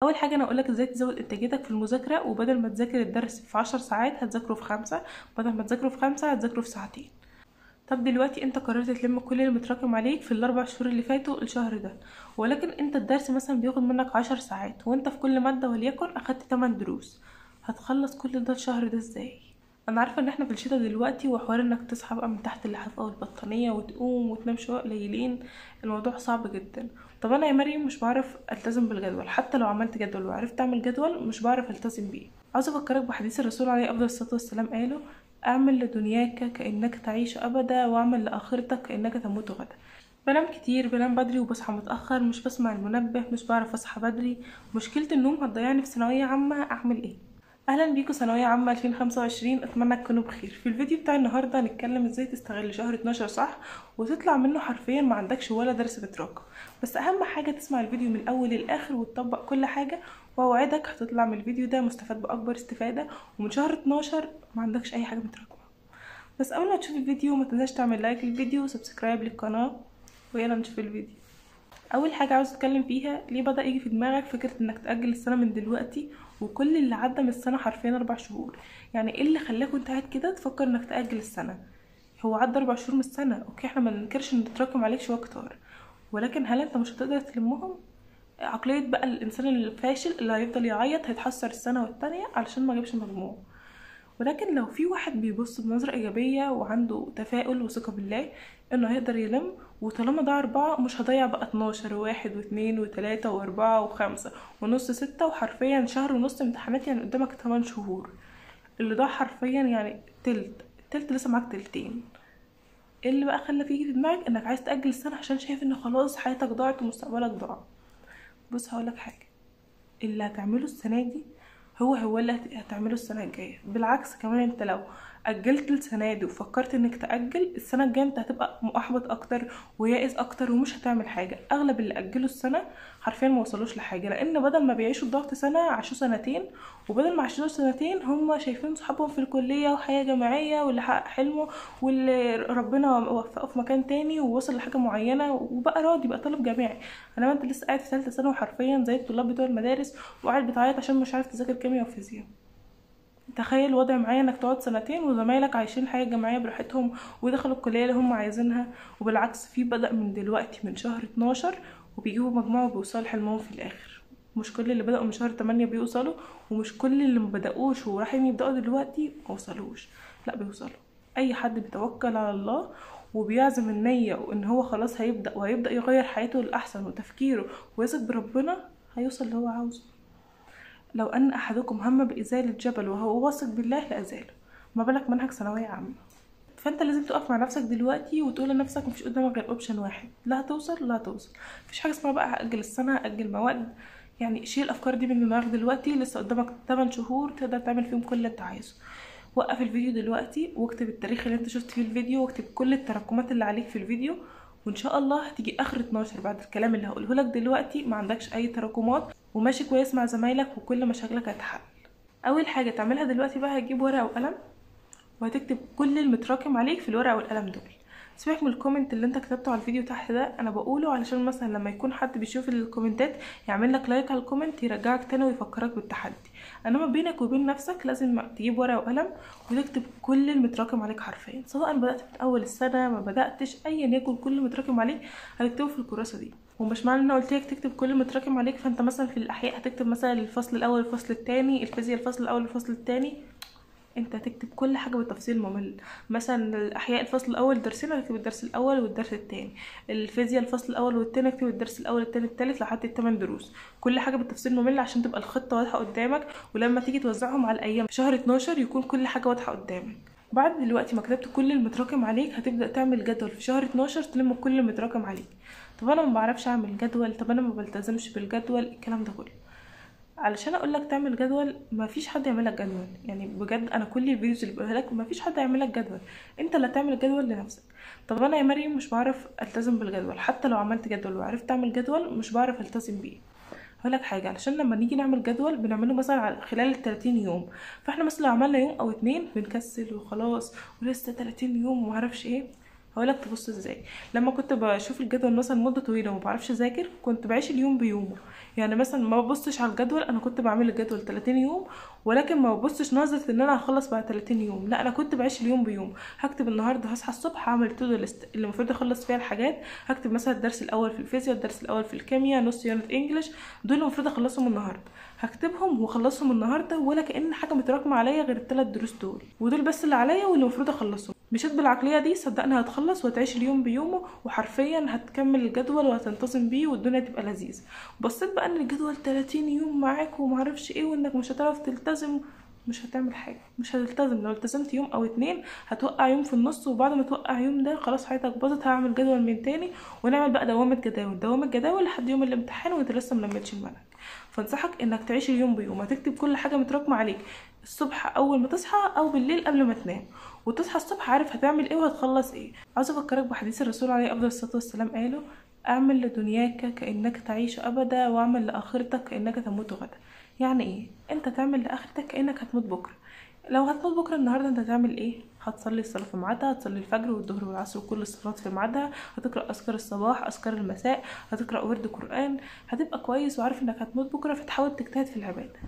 اول حاجه انا اقولك ازاي تزود انتاجيتك في المذاكره، وبدل ما تذاكر الدرس في 10 ساعات هتذاكره في 5، بدل ما تذاكره في 5 هتذاكره في ساعتين. طب دلوقتي انت قررت تلم كل اللي متراكم عليك في الاربع شهور اللي فاتوا الشهر ده، ولكن انت الدرس مثلا بياخد منك 10 ساعات وانت في كل ماده وليكن اخدت 8 دروس، هتخلص كل ده الشهر ده ازاي؟ انا عارفه ان احنا في الشتاء دلوقتي، وحوار انك تصحى بقى من تحت اللحاف او البطانيه وتقوم وتنام شويه قليلين، الموضوع صعب جدا. طب انا يا مريم مش بعرف التزم بالجدول، حتى لو عملت جدول وعرفت اعمل جدول مش بعرف التزم بيه. عاوزه افكرك بحديث الرسول عليه افضل الصلاه والسلام، قاله: اعمل لدنياك كانك تعيش ابدا، واعمل لاخرتك كانك تموت غدا. بنام كتير، بنام بدري وبصحى متاخر، مش بسمع المنبه، مش بعرف اصحى بدري. مشكله النوم هتضيعني في ثانويه عامه، اعمل ايه؟ اهلا بيكم ثانويه عامه 2025، اتمنى تكونوا بخير. في الفيديو بتاع النهارده هنتكلم ازاي تستغل شهر 12 صح وتطلع منه حرفيا ما عندكش ولا درس بتراكم. بس اهم حاجه تسمع الفيديو من الاول للاخر وتطبق كل حاجه، واوعدك هتطلع من الفيديو ده مستفاد باكبر استفاده، ومن شهر 12 ما عندكش اي حاجه متراكمه. بس قبل ما تشوف الفيديو ما تنساش تعمل لايك للفيديو وسبسكرايب للقناه، ويلا نشوف الفيديو. اول حاجه عاوز اتكلم فيها، ليه بدا يجي في دماغك فكره انك تاجل السنه من دلوقتي وكل اللي عدى من السنه حرفيا 4 شهور؟ يعني ايه اللي خلاك وانت قاعد كده تفكر انك تاجل السنه؟ هو عدى 4 شهور من السنه، اوكي احنا ما ننكرش ان تراكم عليك شويه كتار، ولكن هل انت مش هتقدر تلمهم؟ عقليه بقى الانسان الفاشل اللي هيفضل يعيط هيتحسر السنه والتانية علشان ما جابش مجموع. ولكن لو في واحد بيبص بنظرة إيجابية وعنده تفاؤل وثقة بالله إنه هيقدر يلم، وطالما ضاع 4 مش هضيع بقى 12 و1 و2 و3 و4 و5 ونص 6، وحرفيا شهر ونص امتحانات، يعني قدامك 8 شهور اللي ضاع حرفيا، يعني التلت لسه معاك تلتين. ايه اللي بقى خلى فيجي في دماغك انك عايز تأجل السنة عشان شايف ان خلاص حياتك ضاعت ومستقبلك ضاع؟ بص هقولك حاجة، اللي هتعمله السنة دي هو اللي هتعمله السنة الجاية. بالعكس كمان، انت لو أجلت السنة دي وفكرت انك تأجل السنة الجاية انت هتبقى محبط اكتر ويائس اكتر ومش هتعمل حاجة. اغلب اللي أجلوا السنة حرفيا ما وصلوش لحاجة، لان بدل ما بيعيشوا الضغط سنة عاشوا سنتين، وبدل ما عاشوا سنتين هم شايفين صحابهم في الكلية وحياة جامعية، واللي حقق حلمه واللي ربنا وفقه في مكان تاني ووصل لحاجة معينة وبقى راضي بقى طالب جامعي. انما انت لسه قاعد في ثالثة سنة وحرفيا زي الطلاب بتوع المدارس، وقاعد بتعيط عشان مش عارف تذاكر كيمياء وفيزياء. تخيل وضع معايا انك تقعد سنتين وزمايلك عايشين حياة جامعية براحتهم ودخلوا الكلية اللي هم عايزينها، وبالعكس في بدأ من دلوقتي من شهر 12 وبيجيبوا مجموعة وبيوصلوا حلمهم في الآخر. مش كل اللي بدأوا من شهر 8 بيوصلوا، ومش كل اللي مبدأوش ورايحين يبدأوا دلوقتي موصلوش، لا بيوصلوا. أي حد بيتوكل على الله وبيعزم النية وإن هو خلاص هيبدأ وهيبدأ يغير حياته للأحسن وتفكيره ويثق بربنا هيوصل اللي هو عاوزه. لو أن أحدكم هم بإزالة جبل وهو واثق بالله لأزاله، ما بالك منهج ثانوية عامة؟ فانت لازم تقف مع نفسك دلوقتي وتقول لنفسك مفيش قدامك غير اوبشن واحد، لا هتوصل لا هتوصل. مفيش حاجه اسمها بقى هاجل السنه هاجل مواد، يعني شيل الافكار دي من دماغك دلوقتي. لسه قدامك 8 شهور تقدر تعمل فيهم كل اللي انت عايزه. وقف الفيديو دلوقتي واكتب التاريخ اللي انت شفت فيه الفيديو، واكتب كل التراكمات اللي عليك في الفيديو، وان شاء الله هتيجي اخر 12 بعد الكلام اللي هقوله لك دلوقتي ما عندكش اي تراكمات وماشي كويس مع زمايلك وكل مشاكلك هتحل. اول حاجه تعملها دلوقتي بقى هتجيب ورقه وقلم وهتكتب كل المتراكم عليك في الورقه والقلم دول. سيبك من الكومنت اللي انت كتبته على الفيديو تحت ده، انا بقوله علشان مثلا لما يكون حد بيشوف الكومنتات يعمل لك لايك على الكومنت يرجعك تاني ويفكرك بالتحدي. انما بينك وبين نفسك لازم تجيب ورقه وقلم وتكتب كل المتراكم عليك حرفيا، سواء بدات من اول السنه ما بداتش، ايا يكن كل المتراكم عليك هتكتبه في الكراسه دي. ومش معنى ان انا قلت لك تكتب كل المتراكم عليك فانت مثلا في الاحياء هتكتب مثلا الفصل الاول الفصل الثاني، الفيزياء الفصل الاول الفصل الثاني. انت هتكتب كل حاجه بالتفصيل ممل. مثلا الاحياء الفصل الاول درسين هتكتب الدرس الاول والدرس الثاني، الفيزياء الفصل الاول والثاني اكتب الدرس الاول الثاني الثالث لحد ال8 دروس. كل حاجه بالتفصيل ممل عشان تبقى الخطه واضحه قدامك، ولما تيجي توزعهم على الايام في شهر 12 يكون كل حاجه واضحه قدامك. بعد دلوقتي ما كتبت كل المتراكم عليك هتبدا تعمل جدول في شهر 12 تلم كل المتراكم عليك. طب انا ما بعرفش اعمل جدول، طب انا ما بلتزمش بالجدول، الكلام ده كله علشان اقول لك تعمل جدول ما فيش حد يعمل لك جدول. يعني بجد انا كل الفيديوز اللي بقولها لك ما فيش حد يعمل لك جدول، انت اللي هتعمل جدول لنفسك. طب انا يا مريم مش بعرف التزم بالجدول، حتى لو عملت جدول وعرفت اعمل جدول مش بعرف التزم بيه. هقول لك حاجه، علشان لما نيجي نعمل جدول بنعمله مثلا على خلال ال 30 يوم، فاحنا مثلا لو عملنا يوم او اتنين بنكسل وخلاص ولسه 30 يوم ومعرفش ايه. هقولك تبص ازاي. لما كنت بشوف الجدول مثلا مده طويله وما بعرفش اذاكر، كنت بعيش اليوم بيومه. يعني مثلا ما ببصش على الجدول، انا كنت بعمل الجدول 30 يوم، ولكن ما ببصش نظره ان انا هخلص بعد 30 يوم، لا انا كنت بعيش اليوم بيوم. هكتب النهارده هصحى الصبح هعمل تو دو ليست اللي المفروض اخلص فيها الحاجات. هكتب مثلا الدرس الاول في الفيزياء، الدرس الاول في الكيمياء، نص يونت انجلش، دول المفروض اخلصهم النهارده. هكتبهم واخلصهم النهارده، ولا كأن حاجه متراكمه عليا غير الثلاث دروس دول، ودول بس اللي عليا واللي المفروض اخلصهم. مشيت بالعقليه دي، صدقني هتخلص وتعيش اليوم بيومه، وحرفيا هتكمل الجدول وهتنتظم بيه والدنيا تبقى لذيذه. بصيت بقى ان الجدول 30 يوم معاك ومعرفش ايه، وانك مش هتعرف تلتزم، مش هتعمل حاجه، مش هتلتزم. لو التزمت يوم او اتنين هتوقع يوم في النص، وبعد ما توقع يوم ده خلاص حياتك باظت. هعمل جدول من تاني، ونعمل بقى دوامه جداول لحد يوم الامتحان وانت لسه ملمتش المنهج. فانصحك انك تعيش اليوم بيوم، هتكتب كل حاجه متراكمه عليك الصبح اول ما تصحى او بالليل قبل ما تنام، وتصحى الصبح عارف هتعمل ايه وهتخلص ايه. عاوزه افكرك بحديث الرسول عليه افضل الصلاه والسلام، قاله: اعمل لدنياك كانك تعيش ابدا، واعمل لاخرتك كانك تموت غدا. يعني ايه؟ انت تعمل لاخرتك كانك هتموت بكره. لو هتموت بكره النهارده انت هتعمل ايه؟ هتصلي الصلاه في ميعادها، هتصلي الفجر والظهر والعصر وكل الصلوات في ميعادها، هتقرا اذكار الصباح اذكار المساء، هتقرا ورد قران، هتبقى كويس وعارف انك هتموت بكره، فتحاول تجتهد في العباده.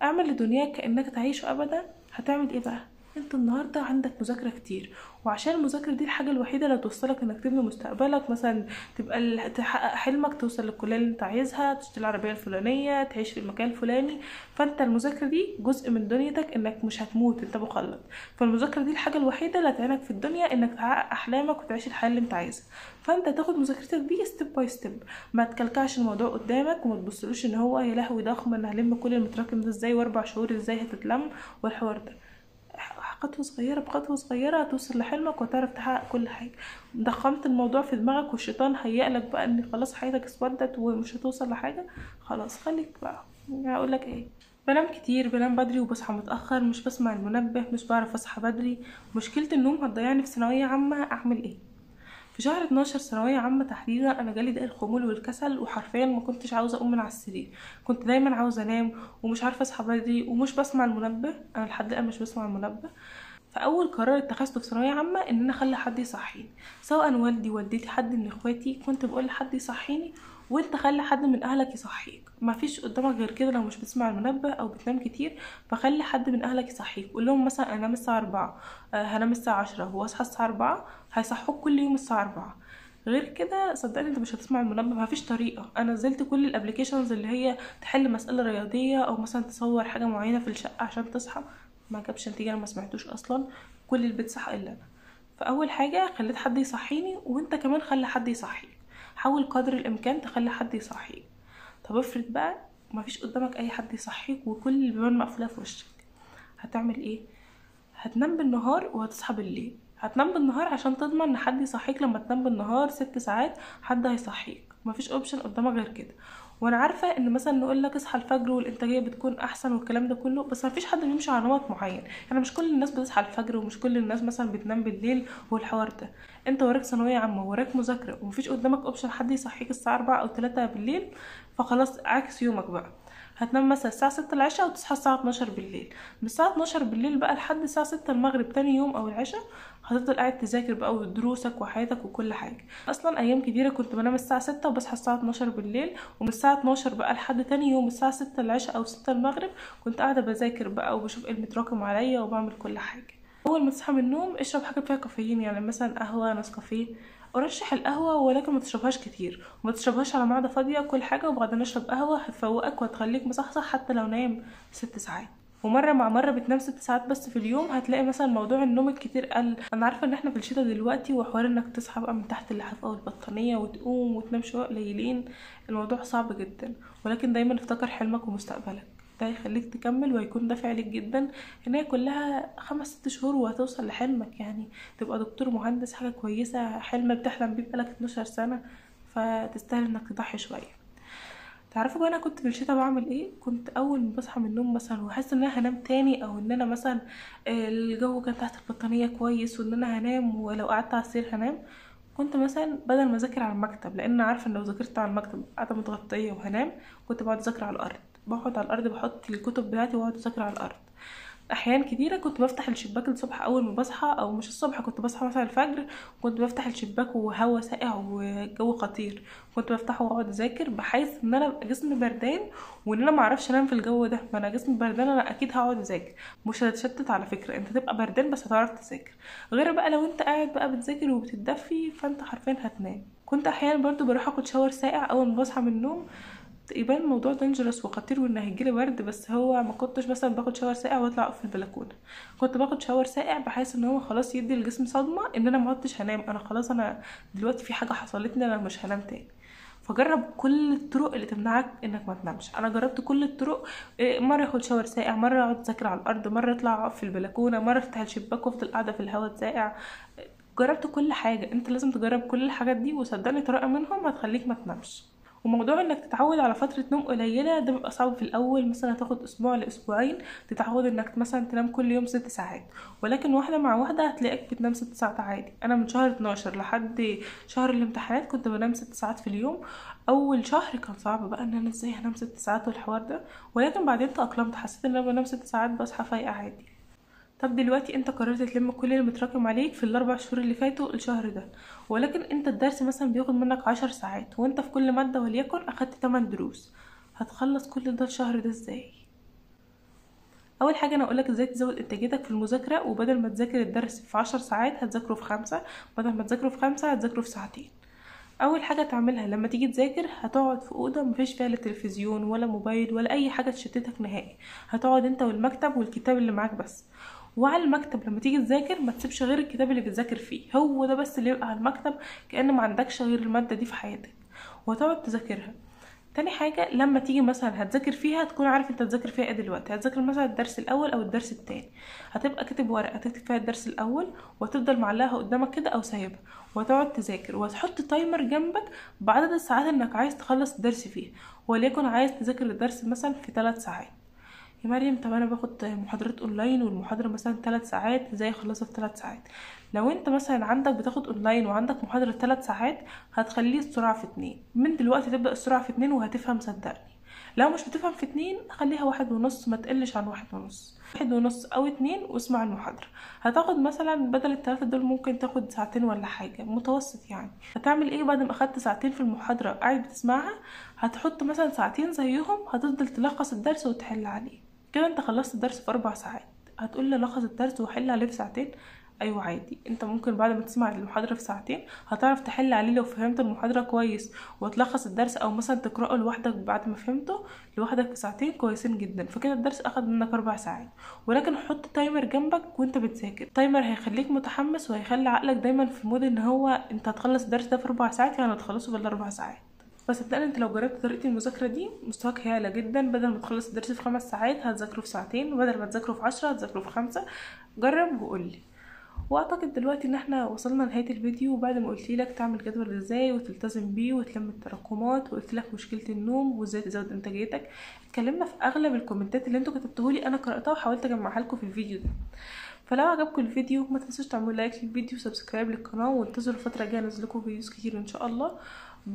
اعمل لدنياك كانك تعيش ابدا. هتعمل ايه بقى؟ انت النهارده عندك مذاكره كتير، وعشان المذاكره دي الحاجه الوحيده اللي توصلك انك تبني مستقبلك، مثلا تبقى تحقق حلمك، توصل للكليه اللي انت عايزها، تشتري العربيه الفلانيه، تعيش في المكان الفلاني. فانت المذاكره دي جزء من دنيتك، انك مش هتموت، انت مخلد. فالمذاكره دي الحاجه الوحيده اللي هتعينك في الدنيا انك تحقق احلامك وتعيش الحياه اللي انت عايزها. فانت تاخد مذاكرتك دي ستيب باي ستيب، ما تكلكعش الموضوع قدامك، وما تبصلوش ان هو يا لهوي ضخم، انا هلم كل المتراكم ده ازاي، واربع شهور ازاي هتتلم، والحوار ده. خطوة صغيرة بخطوة صغيرة هتوصل لحلمك وتعرف تحقق كل حاجة. ضخمت الموضوع في دماغك والشيطان هيقلك بقى ان خلاص حياتك اسودت ومش هتوصل لحاجة، خلاص خليك بقى. هقولك ايه؟ بنام كتير، بنام بدري وبصحى متأخر، مش بسمع المنبه، مش بعرف اصحى بدري. مشكلة النوم هتضيعني في ثانوية عامة، اعمل ايه؟ في شهر 12 ثانويه عامه تحديدا انا جالي داء الخمول والكسل، وحرفيا ما كنتش عاوزه اقوم من على السرير، كنت دايما عاوزه انام ومش عارفه اصحى بدري ومش بسمع المنبه. انا لحد الان مش بسمع المنبه. فاول قرار اتخذته في ثانويه عامه ان انا اخلي حد يصحيني، سواء والدي والدتي حد من اخواتي، كنت بقول لحد يصحيني، وانت خلي حد من اهلك يصحيك. ما فيش قدامك غير كده، لو مش بتسمع المنبه او بتنام كتير فخلي حد من اهلك يصحيك. قول لهم مثلا انام الساعه 4، هنام الساعه 10 واصحى الساعه 4، هيصحوك كل يوم الساعه 4. غير كده صدقني انت مش هتسمع المنبه، مفيش طريقه. انا نزلت كل الابليكيشنز اللي هي تحل مساله رياضيه او مثلا تصور حاجه معينه في الشقه عشان تصحى، ما جابش نتيجه، انا ما سمعتوش اصلا، كل البيت صحى الا انا. فاول حاجه خليت حد يصحيني، وانت كمان خلي حد يصحيك، حاول قدر الامكان تخلي حد يصحيك. طب افرض بقى مفيش قدامك اي حد يصحيك وكل البيبان مقفوله في وشك، هتعمل ايه؟ هتنام بالنهار وهتصحى بالليل. هتنام بالنهار عشان تضمن ان حد يصحيك، لما تنام بالنهار 6 ساعات حد هيصحيك، مفيش اوبشن قدامك غير كده. وانا عارفه ان مثلا نقول لك اصحى الفجر والانتاجيه بتكون احسن والكلام ده كله، بس مفيش حد بيمشي على نمط معين. يعني مش كل الناس بتصحى الفجر، ومش كل الناس مثلا بتنام بالليل والحوار ده. انت وراك ثانويه عامه وراك مذاكره ومفيش قدامك اوبشن حد يصحيك الساعه 4 او 3 بالليل، فخلاص عكس يومك بقى. هتنام مثلا الساعه 6 العشاء وتصحى الساعه 12 بالليل. من الساعه 12 بالليل بقى لحد الساعه 6 المغرب تاني يوم او العشاء هتفضل قاعد تذاكر بقى ودروسك وحياتك وكل حاجه. اصلا ايام كتيره كنت بنام الساعه 6 وبصحى الساعه 12 بالليل، ومن الساعه 12 بقى لحد تاني يوم الساعه 6 العشاء او 6 المغرب كنت قاعده بذاكر بقى وبشوف ايه المتراكم عليا وبعمل كل حاجه. اول ما تصحى من النوم اشرب حاجه فيها كافيين، يعني مثلا قهوه، نسكافيه. ارشح القهوه ولكن ما تشربهاش كتير، وما تشربهاش على معده فاضيه كل حاجه، وبعدين اشرب قهوه هتفوقك وهتخليك مصحصح حتى لو نايم 6 ساعات. ومره مع مره بتنام 6 ساعات بس في اليوم هتلاقي مثلا موضوع النوم الكتير قل. انا عارفه ان احنا في الشتاء دلوقتي، وحوار انك تصحى بقى من تحت اللحاف او البطانيه وتقوم وتنام شويه قليلين الموضوع صعب جدا، ولكن دايما افتكر حلمك ومستقبلك، ده هيخليك تكمل وهيكون دافع ليك جدا. ان هي كلها 5-6 شهور وهتوصل لحلمك، يعني تبقى دكتور مهندس، حاجه كويسه، حلم بتحلم بيه بقالك 12 سنه، فتستاهل انك تضحي شويه. تعرفوا بقى انا كنت في الشتا بعمل ايه؟ كنت اول ما بصحى من النوم مثلا واحس ان انا هنام تاني، او ان انا مثلا الجو كان تحت البطانيه كويس وان انا هنام، ولو قعدت على السرير هنام، كنت مثلا بدل ما اذاكر على المكتب، لان انا عارفه ان لو ذاكرت على المكتب قاعده متغطيه وهنام، كنت بقعد اذاكر على الارض، بقعد على الارض بحط الكتب بتاعتي واقعد اذاكر على الارض. احيان كتيره كنت بفتح الشباك الصبح اول ما بصحى، او مش الصبح، كنت بصحى مثلا الفجر، كنت بفتح الشباك وهوا ساقع وجو خطير، كنت بفتحه واقعد اذاكر بحيث ان انا ابقى جسمي بردان، وان انا معرفش انام في الجو ده. ما انا جسمي بردان، انا اكيد هقعد اذاكر، مش هتشتت على فكره، انت تبقى بردان بس هتعرف تذاكر. غير بقى لو انت قاعد بقى بتذاكر وبتتدفي فانت حرفيا هتنام. كنت احيانا برضو بروح اخد شاور ساقع اول ما بصحى من النوم. يبان الموضوع دينجرس وخطير وان هيجيلي برد، بس هو ما كنتش مثلا باخد شاور ساقع واطلع اقف في البلكونه، كنت باخد شاور ساقع بحيث ان هو خلاص يدي الجسم صدمه ان انا ما عدتش هنام، انا خلاص انا دلوقتي في حاجه حصلتني، انا مش هنام تاني. فجرب كل الطرق اللي تمنعك انك ما تنامش. انا جربت كل الطرق، مره اخد شاور ساقع، مره اقعد اذاكر على الارض، مره اطلع اقف في البلكونه، مره افتح الشباك وافضل قاعده في الهواء الساقع. جربت كل حاجه، انت لازم تجرب كل الحاجات دي، وصدقني طريقه منهم هتخليك ما تنامش. وموضوع انك تتعود على فترة نوم قليلة ده بيبقى صعب في الاول، مثلا هتاخد اسبوع لاسبوعين تتعود انك مثلا تنام كل يوم 6 ساعات، ولكن واحدة مع واحدة هتلاقيك بتنام 6 ساعات عادي. انا من شهر 12 لحد شهر الامتحانات كنت بنام 6 ساعات في اليوم. اول شهر كان صعب بقى ان انا ازاي هنام 6 ساعات والحوار ده، ولكن بعدين تأقلمت، حسيت ان انا بنام 6 ساعات بصحى فايقة عادي. طب دلوقتي انت قررت تلم كل اللي متراكم عليك في ال4 شهور اللي فاتوا الشهر ده، ولكن انت الدرس مثلا بياخد منك 10 ساعات، وانت في كل مادة وليكن اخدت 8 دروس، هتخلص كل ده الشهر ده ازاي؟ اول حاجة انا اقولك ازاي تزود انتاجيتك في المذاكرة، وبدل ما تذاكر الدرس في 10 ساعات هتذاكره في 5، بدل ما تذاكره في 5 هتذاكره في ساعتين. اول حاجه تعملها لما تيجي تذاكر، هتقعد في اوضه مفيش فيها لا تلفزيون ولا موبايل ولا اي حاجه تشتتك نهائي، هتقعد انت والمكتب والكتاب اللي معاك بس. وعلى المكتب لما تيجي تذاكر ما تسيبش غير الكتاب اللي بتذاكر فيه، هو ده بس اللي يبقى على المكتب، كأن ما عندكش غير الماده دي في حياتك، وهتقعد تذاكرها. تاني حاجة لما تيجي مثلا هتذاكر فيها تكون عارف انت هتذاكر فيها ايه. دلوقتي هتذاكر مثلا الدرس الاول او الدرس التاني، هتبقى كاتب ورقة تكتب فيها الدرس الاول، وتفضل معلقها قدامك كده او سايبها، وتقعد تذاكر، وتحط تايمر جنبك بعدد الساعات انك عايز تخلص الدرس فيه، وليكن عايز تذاكر الدرس مثلا في 3 ساعات. يا مريم طب انا باخد محاضرات اونلاين والمحاضرة مثلا 3 ساعات، ازاي اخلصها في 3 ساعات؟ لو انت مثلا عندك بتاخد اونلاين وعندك محاضرة 3 ساعات، هتخليه السرعة في 2، من دلوقتي تبدأ السرعة في 2 وهتفهم صدقني. لو مش بتفهم في 2 خليها 1.5، ما تقلش عن 1.5، 1.5 او 2، واسمع المحاضرة. هتاخد مثلا بدل ال3 دول ممكن تاخد ساعتين ولا حاجة متوسط يعني. هتعمل ايه بعد ما اخدت ساعتين في المحاضرة قاعد بتسمعها؟ هتحط مثلا ساعتين زيهم، هتفضل تلخص الدرس وتحل عليه، كده انت خلصت الدرس في 4 ساعات. هتقول لي لخص الدرس وحل عليه في ساعتين؟ ايوه عادي، انت ممكن بعد ما تسمع المحاضره في ساعتين هتعرف تحل عليه لو فهمت المحاضره كويس، وتلخص الدرس او مثلا تقراه لوحدك بعد ما فهمته لوحدك في ساعتين كويسين جدا، فكده الدرس اخد منك 4 ساعات. ولكن حط تايمر جنبك وانت بتذاكر، تايمر هيخليك متحمس وهيخلي عقلك دايما في مود ان هو انت هتخلص الدرس ده في 4 ساعات، يعني هتخلصه في ال4 ساعات. بس صدقني انت لو جربت طريقه المذاكره دي مستواك هيعلى جدا، بدل ما تخلص الدرس في 5 ساعات هتذاكره في ساعتين، وبدل ما تذاكره في 10 هتذاكره في 5. جرب وقولي. واعتقد دلوقتي ان احنا وصلنا لنهايه الفيديو، بعد ما قلت لك تعمل جدول ازاي وتلتزم بيه وتلم التراكمات، وقلت لك مشكله النوم وازاي تزود انتاجيتك، اتكلمنا في اغلب الكومنتات اللي انتوا كتبتوهولي، انا قراتها وحاولت اجمعها لكم في الفيديو ده. فلو عجبكم الفيديو ما تنسوش تعملوا لايك للفيديو وسبسكرايب للقناه، وانتظروا الفتره الجايه انزل لكم فيديوز كتير ان شاء الله.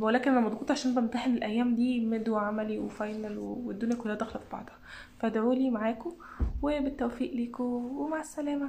ولكن انا مضغوطه عشان بمتحن الايام دي ميد وعملي وفاينل والدنيا كلها داخله في بعضها، فادعولي معاكم وبالتوفيق ليكم ومع السلامه.